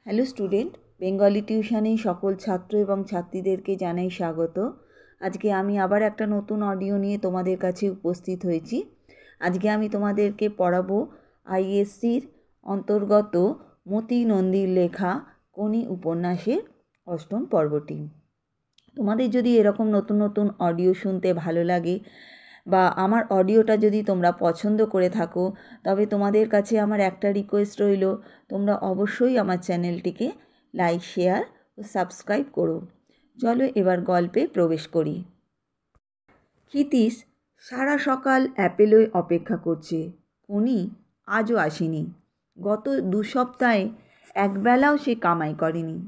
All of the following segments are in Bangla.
হ্যালো স্টুডেন্ট, বেঙ্গলি টিউশনে সকল ছাত্র এবং ছাত্রীদেরকে জানাই স্বাগত। আজকে আমি আবার একটা নতুন অডিও নিয়ে তোমাদের কাছে উপস্থিত হয়েছি। আজকে আমি তোমাদেরকে পড়াবো আইএসসির অন্তর্গত মতি নন্দীর লেখা কোনি উপন্যাসের অষ্টম পর্বটি। তোমাদের যদি এরকম নতুন নতুন অডিও শুনতে ভালো লাগে বা আমার অডিওটা যদি তোমরা পছন্দ করে থাকো, তবে তোমাদের কাছে আমার একটা রিকোয়েস্ট রইল, তোমরা অবশ্যই আমার চ্যানেলটিকে লাইক, শেয়ার ও সাবস্ক্রাইব করো। চলো এবার গল্পে প্রবেশ করি। ক্ষিতীশ সারা সকাল অ্যাপেলোয় অপেক্ষা করছে। কোনি আজও আসেনি। গত 2 সপ্তাহে একবেলাও সে কামাই করেনি।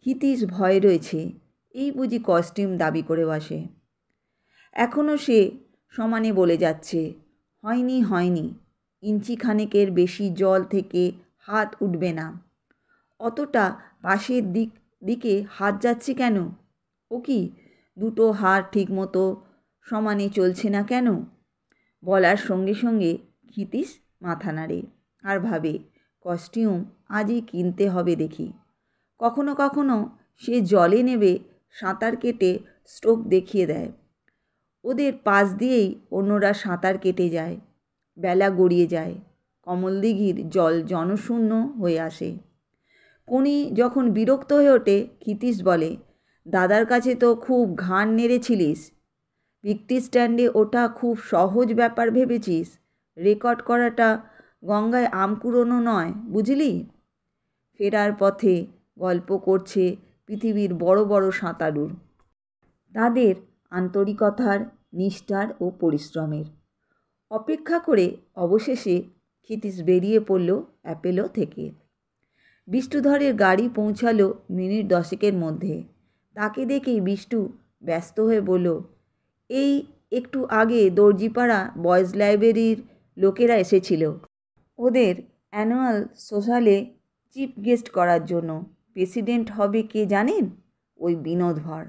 ক্ষিতীশ ভয় রয়েছে, এই বুঝি কস্টিউম দাবি করে বসে। এখনও সে সমানে বলে যাচ্ছে, হয়নি, ইঞ্চি খানেকের বেশি জল থেকে হাত উঠবে না। অতটা পাশের দিকে হাত যাচ্ছে কেন? ও কি দুটো হাত ঠিকমতো সমানে চলছে না কেন? বলার সঙ্গে সঙ্গে ক্ষিতীশ মাথা নাড়ে আর ভাবে, কস্টিউম আজই কিনতে হবে দেখি। কখনো কখনো সে জলে নেবে সাঁতার কেটে স্ট্রোক দেখিয়ে দেয়। ওদের পাশ দিয়েই অন্যরা সাঁতার কেটে যায়। বেলা গড়িয়ে যায়। কমলদিঘির জল জনশূন্য হয়ে আসে। কোনি যখন বিরক্ত হয়ে ওঠে, ক্ষিতীশ বলে, দাদার কাছে তো খুব ঘাড় নেড়েছিলিস। ভিক্টি স্ট্যান্ডে ওটা খুব সহজ ব্যাপার ভেবেছিস। রেকর্ড করাটা গঙ্গায় আম কুড়োনো নয়, বুঝলি? ফেরার পথে গল্প করছে পৃথিবীর বড় বড় সাঁতারুর, তাদের আন্তরিকতার, নিষ্ঠার ও পরিশ্রমের। অপেক্ষা করে অবশেষে ক্ষিতীশ বেরিয়ে পড়ল অ্যাপেলো থেকে। বিষ্টুধরের গাড়ি পৌঁছালো মিনিট 10 মধ্যে। তাকে দেখেই বিষ্টু ব্যস্ত হয়ে বলল, এই একটু আগে দর্জিপাড়া বয়েজ লাইব্রেরির লোকেরা এসেছিল ওদের অ্যানুয়াল সোশ্যালে চিফ গেস্ট করার জন্য। প্রেসিডেন্ট হবে কে জানেন? ওই বিনোদ ভর।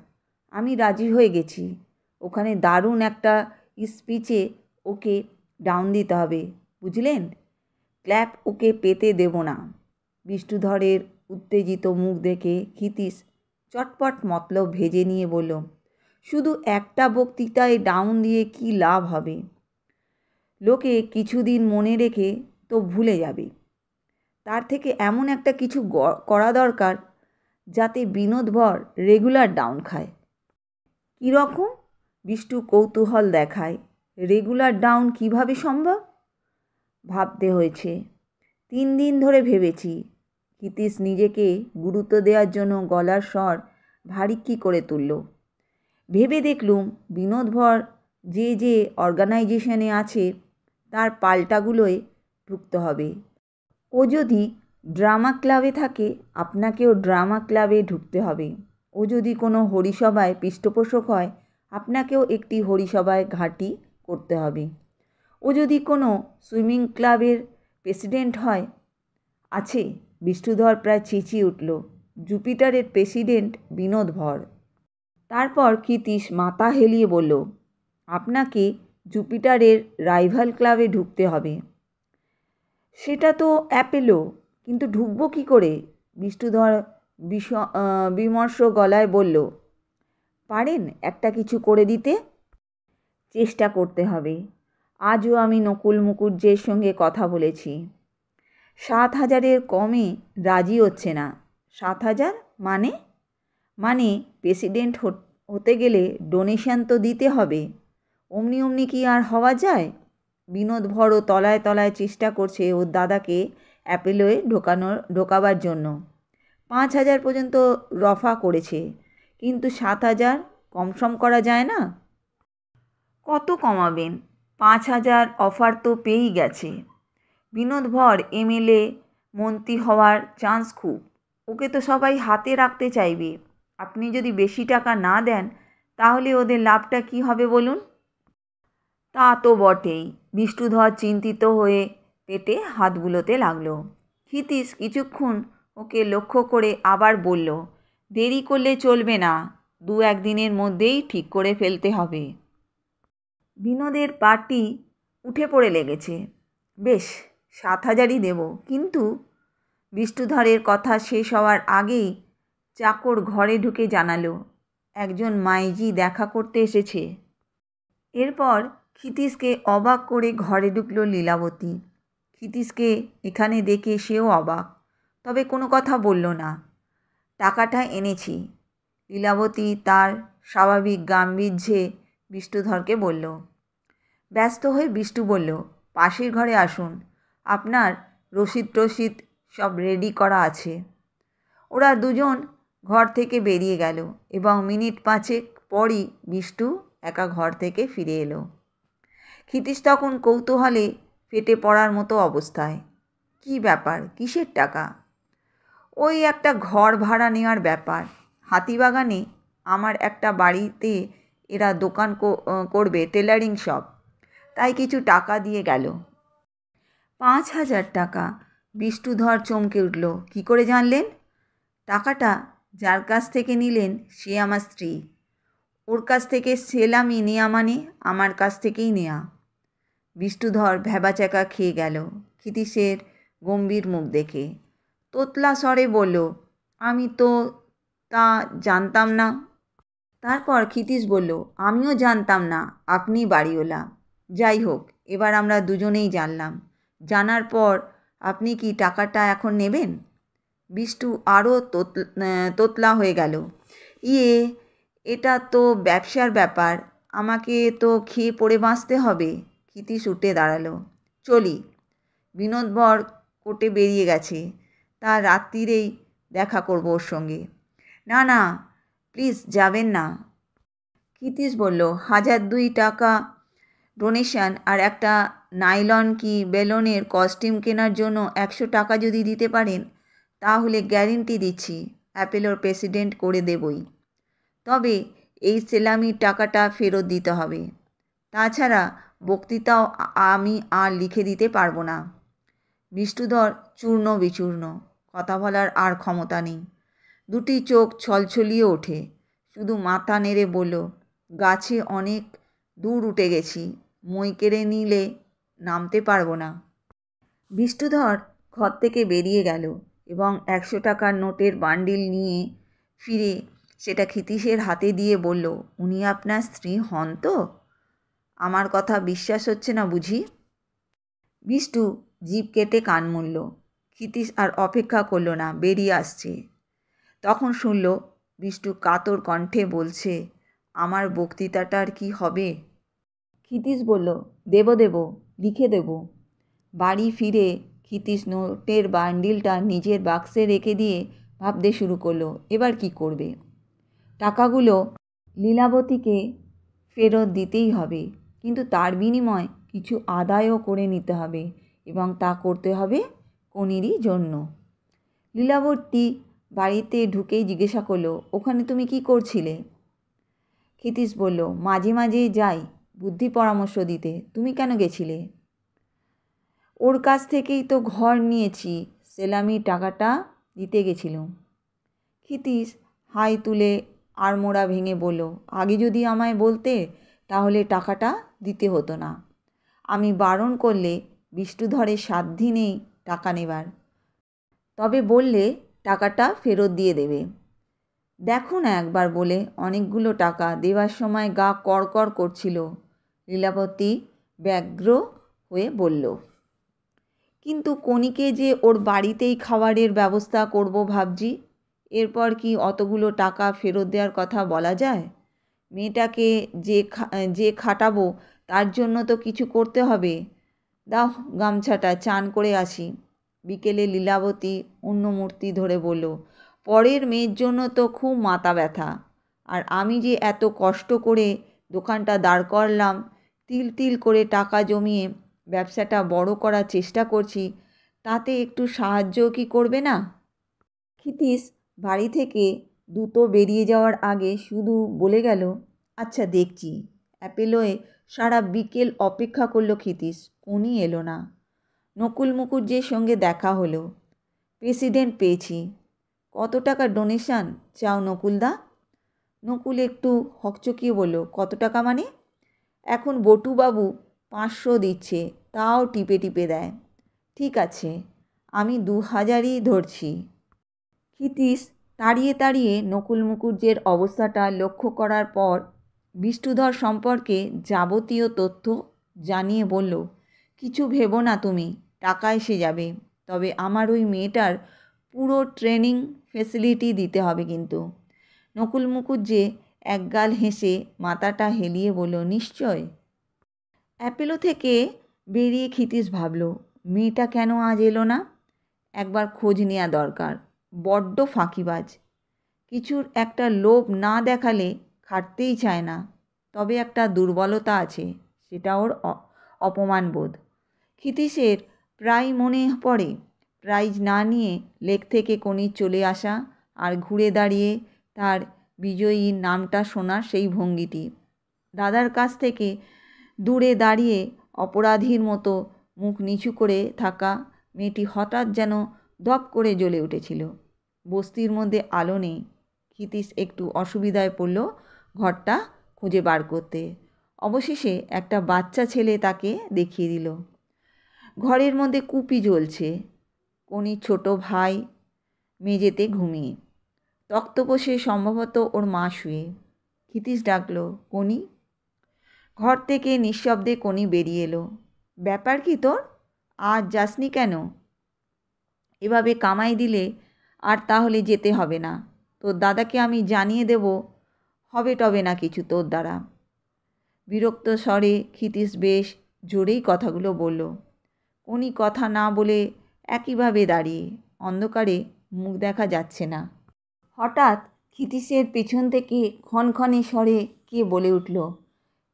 আমি রাজি হয়ে গেছি। ওখানে দারুণ একটা স্পিচে ওকে ডাউন দিতে হবে, বুঝলেন? ক্ল্যাপ ওকে পেতে দেব না। বিষ্টুধরের উত্তেজিত মুখ দেখে ক্ষিতীশ চটপট মতলব ভেজে নিয়ে বলল, শুধু একটা বক্তৃতায় ডাউন দিয়ে কি লাভ হবে? লোকে কিছুদিন মনে রেখে তো ভুলে যাবে। তার থেকে এমন একটা কিছু করা দরকার যাতে বিনোদ ভর রেগুলার ডাউন খায়। কীরকম? বিষ্টু কৌতূহল দেখায়। রেগুলার ডাউন কিভাবে সম্ভব? ভাবতে হয়েছে। 3 দিন ধরে ভেবেছি। ক্ষিতীশ নিজেকে গুরুত্ব দেওয়ার জন্য গলার স্বর ভারী করে তুলল। ভেবে দেখলুম, বিনোদ ভর যে অর্গানাইজেশনে আছে তার পাল্টাগুলোয় ঢুকতে হবে। ও যদি ড্রামা ক্লাবে থাকে, আপনাকেও ড্রামা ক্লাবে ঢুকতে হবে। ও যদি কোনো হরিসভায় পৃষ্ঠপোষক হয়, আপনাকেও একটি হরিসভায় ঘাঁটি করতে হবে। ও যদি কোনো সুইমিং ক্লাবের প্রেসিডেন্ট হয়, আছে। বিষ্টুধর প্রায় চেঁচিয়ে উঠল, জুপিটারের প্রেসিডেন্ট বিনোদ ভর। তারপর ক্ষিতীশ মাথা হেলিয়ে বলল, আপনাকে জুপিটারের রাইভাল ক্লাবে ঢুকতে হবে। সেটা তো অ্যাপেলো, কিন্তু ঢুকবো কী করে? বিষ্টুধর বিমর্ষ গলায় বলল, পারেন একটা কিছু করে দিতে? চেষ্টা করতে হবে। আজও আমি নকুল মুকুজ্জের সঙ্গে কথা বলেছি। 7,000-এর কমে রাজি হচ্ছে না। 7,000 মানে প্রেসিডেন্ট হতে গেলে ডোনেশন তো দিতে হবে। অমনি কি আর হওয়া যায়? বিনোদ ভরও তলায় তলায় চেষ্টা করছে ওর দাদাকে অ্যাপেলোয় ঢোকাবার জন্য। 5,000 পর্যন্ত রফা করেছে, কিন্তু 7,000 কমসম করা যায় না? কত কমাবেন? 5,000 অফার তো পেয়েই গেছে। বিনোদ ভর এমএলএ মন্ত্রী হওয়ার চান্স খুব। ওকে তো সবাই হাতে রাখতে চাইবে। আপনি যদি বেশি টাকা না দেন, তাহলে ওদের লাভটা কি হবে বলুন? তা তো বটেই। বিষ্টুধর চিন্তিত হয়ে পেটে হাত বুলোতে লাগলো। ক্ষিতীশ কিছুক্ষণ ওকে লক্ষ্য করে আবার বলল, দেরি করলে চলবে না। 2-1 দিনের মধ্যেই ঠিক করে ফেলতে হবে। বিনোদের পার্টি উঠে পড়ে লেগেছে। বেশ, 7,000-ই দেব, কিন্তু বিষ্ণুধরের কথা শেষ হওয়ার আগেই চাকর ঘরে ঢুকে জানালো একজন মাইজি দেখা করতে এসেছে। এরপর ক্ষিতীশকে অবাক করে ঘরে ঢুকলো লীলাবতী। ক্ষিতীশকে এখানে দেখে সেও অবাক, তবে কোনো কথা বলল না। টাকাটা এনেছি, লীলাবতী তার স্বাভাবিক গাম্ভীর্যে বিষ্ণুধরকে বলল। ব্যস্ত হয়ে বিষ্ণু বলল, পাশের ঘরে আসুন, আপনার রসিদ টসিদ সব রেডি করা আছে। ওরা দুজন ঘর থেকে বেরিয়ে গেল এবং মিনিট 5 পরই বিষ্টু একা ঘর থেকে ফিরে এলো। ক্ষিতীশ তখন কৌতূহলে ফেটে পড়ার মতো অবস্থায়। কি ব্যাপার, কিসের টাকা? ওই একটা ঘর ভাড়া নেওয়ার ব্যাপার। হাতিবাগানে আমার একটা বাড়িতে এরা দোকান করবে, টেলারিং শপ, তাই কিছু টাকা দিয়ে গেল। 5,000 টাকা? বিষ্ণুধর চমকে উঠল। কী করে জানলেন? টাকাটা যার কাছ থেকে নিলেন সে আমার স্ত্রী। ওর কাছ থেকে সেলামি নেয়া মানে আমার কাছ থেকেই নেয়া। বিষ্ণুধর ভ্যাবাচ্যাকা খেয়ে গেল ক্ষিতীশের গম্ভীর মুখ দেখে। তোতলা স্বরে বলল, আমি তো তা জানতাম না। তারপর ক্ষিতীশ বলল, আমিও জানতাম না আপনি বাড়িওয়ালা। যাই হোক, এবার আমরা দুজনেই জানলাম। জানার পর আপনি কি টাকাটা এখন নেবেন? বিষ্টু আরও তোতলা হয়ে গেল। এটা তো ব্যবসার ব্যাপার, আমাকে তো খেয়ে পড়ে বাঁচতে হবে। ক্ষিতীশ উঠে দাঁড়ালো। চলি, বিনোদবর কোর্টে বেরিয়ে গেছে, তা রাত্রিরেই দেখা করব ওর সঙ্গে। না না, প্লিজ যাবেন না। ক্ষিতীশ বলল, 1,002 টাকা ডোনেশন আর একটা নাইলন কি বেলনের কস্টিউম কেনার জন্য 100 টাকা যদি দিতে পারেন, তাহলে গ্যারেন্টি দিচ্ছি অ্যাপেলোর প্রেসিডেন্ট করে দেবই। তবে এই সেলামির টাকাটা ফেরত দিতে হবে। তাছাড়া বক্তৃতাও আমি আর লিখে দিতে পারবো না। বিষ্ণুধর চূর্ণ বিচূর্ণ, কথা বলার আর ক্ষমতা নেই। দুটি চোখ ছলছলিয়ে ওঠে, শুধু মাথা নেড়ে বলল, গাছে অনেক দূর উঠে গেছি, মই কেড়ে নিলে নামতে পারবো না। বিষ্ণুধর ঘর থেকে বেরিয়ে গেল এবং 100 টাকার নোটের বান্ডিল নিয়ে ফিরে সেটা ক্ষিতীশের হাতে দিয়ে বলল, উনি আপনার স্ত্রী হন তো? আমার কথা বিশ্বাস হচ্ছে না বুঝি? বিষ্টু জিভ কেটে কান মুড়ল। ক্ষিতীশ আর অপেক্ষা করল না, বেরিয়ে আসছে। তখন শুনল বিষ্টু কাতর কণ্ঠে বলছে, আমার বক্তৃতাটার কি হবে? ক্ষিতীশ বলল, দেব, লিখে দেব। বাড়ি ফিরে ক্ষিতীশ নোটের বান্ডিলটা নিজের বাক্সে রেখে দিয়ে ভাবতে শুরু করলো এবার কি করবে। টাকাগুলো লীলাবতীকে ফেরত দিতেই হবে, কিন্তু তার বিনিময়ে কিছু আদায়ও করে নিতে হবে এবং তা করতে হবে কনিরই জন্য। লীলাবতী বাড়িতে ঢুকেই জিজ্ঞাসা করলো, ওখানে তুমি কি করছিলে? ক্ষিতীশ বলল, মাঝে মাঝে যাই বুদ্ধি পরামর্শ দিতে। তুমি কেন গেছিলে? ওর কাছ থেকেই তো ঘর নিয়েছি, সেলামির টাকাটা দিতে গেছিলাম। ক্ষিতীশ হাই তুলে আড়মোড়া ভেঙে বলল, আগে যদি আমায় বলতে তাহলে টাকাটা দিতে হতো না। আমি বারণ করলে বিষ্ণুধরের সাধ্যি নেই টাকা নেবার, তবে বললে টাকাটা ফেরত দিয়ে দেবে। দেখো না একবার বলে, অনেকগুলো টাকা দেওয়ার সময় গা কড়কড় করছিল। লীলাবতী ব্যগ্র হয়ে বলল, কিন্তু কণিকে যে ওর বাড়িতেই খাবারের ব্যবস্থা করব ভাবছি, এরপর কি অতগুলো টাকা ফেরত দেওয়ার কথা বলা যায়? মেয়েটাকে যে খাটাবো তার জন্য তো কিছু করতে হবে। দাও গামছাটা, চান করে আসি। বিকেলে লীলাবতী অন্য মূর্তি ধরে বলল, পরের মেয়ের জন্য তো খুব মাথা ব্যথা, আর আমি যে এত কষ্ট করে দোকানটা দাঁড় করলাম, তিল তিল করে টাকা জমিয়ে ব্যবসাটা বড় করার চেষ্টা করছি, তাতে একটু সাহায্য কি করবে না? ক্ষিতীশ বাড়ি থেকে দ্রুত বেরিয়ে যাওয়ার আগে শুধু বলে গেল, আচ্ছা দেখছি। অ্যাপেলোয় সারা বিকেল অপেক্ষা করলো ক্ষিতীশ, কোনই এলো না। নকুল মুখুজ্জের সঙ্গে দেখা হলো। প্রেসিডেন্ট পেয়েছি। কত টাকা ডোনেশন চাও নকুলদা? নকুল একটু হকচকিয়ে বলল, কত টাকা মানে? এখন বটুবাবু 500 দিচ্ছে, তাও টিপে টিপে দেয়। ঠিক আছে, আমি 2000ই ধরছি। ক্ষিতীশ তাড়িয়ে তাড়িয়ে নকুল মুখুজ্জের অবস্থাটা লক্ষ্য করার পর বিষ্ণুধর সম্পর্কে যাবতীয় তথ্য জানিয়ে বলল, কিছু ভেবো না তুমি, টাকা এসে যাবে। তবে আমার ওই মেয়েটার পুরো ট্রেনিং ফেসিলিটি দিতে হবে কিন্তু। নকুল মুখুজ্জে একগাল হেসে মাথাটা হেলিয়ে বলল, নিশ্চয়। অ্যাপেলো থেকে বেরিয়ে ক্ষিতীশ ভাবল, মেয়েটা কেন আজ এলো না? একবার খোঁজ নেওয়া দরকার। বড্ড ফাঁকিবাজ, কিছুর একটা লোভ না দেখালে খাটতেই চায় না। তবে একটা দুর্বলতা আছে, সেটা ওর অপমানবোধ। ক্ষিতীশের প্রায় মনে পড়ে প্রাইজ না নিয়ে লেক থেকে কনির চলে আসা আর ঘুরে দাঁড়িয়ে তার বিজয়ীর নামটা শোনার সেই ভঙ্গিটি। দাদার কাছ থেকে দূরে দাঁড়িয়ে অপরাধীর মতো মুখ নিচু করে থাকা মেয়েটি হঠাৎ যেন দপ করে জ্বলে উঠেছিল। বস্তির মধ্যে আলো নেই। ক্ষিতীশ একটু অসুবিধায় পড়ল ঘরটা খুঁজে বার করতে। অবশেষে একটা বাচ্চা ছেলে তাকে দেখিয়ে দিল। ঘরের মধ্যে কুপি জ্বলছে। কনির ছোট ভাই মেঝেতে ঘুমিয়ে, তক্তপোষে সম্ভবত ওর মা শুয়ে। ক্ষিতীশ ডাকল, কনি। ঘর থেকে নিঃশব্দে কনি বেরিয়ে এলো। ব্যাপার কি তোর? আজ যাসনি কেন? এভাবে কামাই দিলে আর তাহলে যেতে হবে না। তোর দাদাকে আমি জানিয়ে দেব, হবে টবে না কিছু তোর দ্বারা। বিরক্ত স্বরে ক্ষিতীশ বেশ জোরেই কথাগুলো বলল। উনি কথা না বলে একইভাবে দাঁড়িয়ে, অন্ধকারে মুখ দেখা যাচ্ছে না। হঠাৎ ক্ষিতীশের পেছন থেকে ক্ষণক্ষণে স্বরে কে বলে উঠল,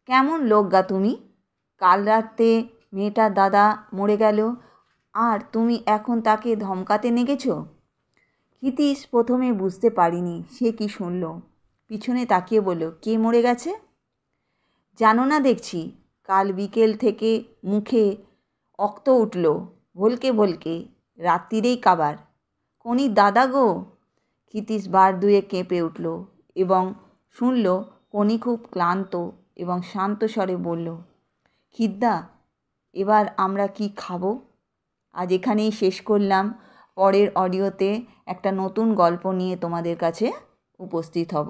কেমন লোক গা তুমি? কাল রাতে মেয়েটার দাদা মরে গেল আর তুমি এখন তাকে ধমকাতে নেগেছ? ক্ষিতীশ প্রথমে বুঝতে পারিনি সে কি শুনল। পিছনে তাকিয়ে বলল, কে মরে গেছে? জানো না দেখছি। কাল বিকেল থেকে মুখে অক্ত উঠল ভলকে ভলকে, রাত্রিরেই কাবার। কনির দাদা গো। ক্ষিতীশ বার দুয়ে কেঁপে উঠল এবং শুনল কনি খুব ক্লান্ত এবং শান্ত স্বরে বলল, খিদ্দা, এবার আমরা কি খাবো? আজ এখানেই শেষ করলাম। পরের অডিওতে একটা নতুন গল্প নিয়ে তোমাদের কাছে উপস্থিত হব।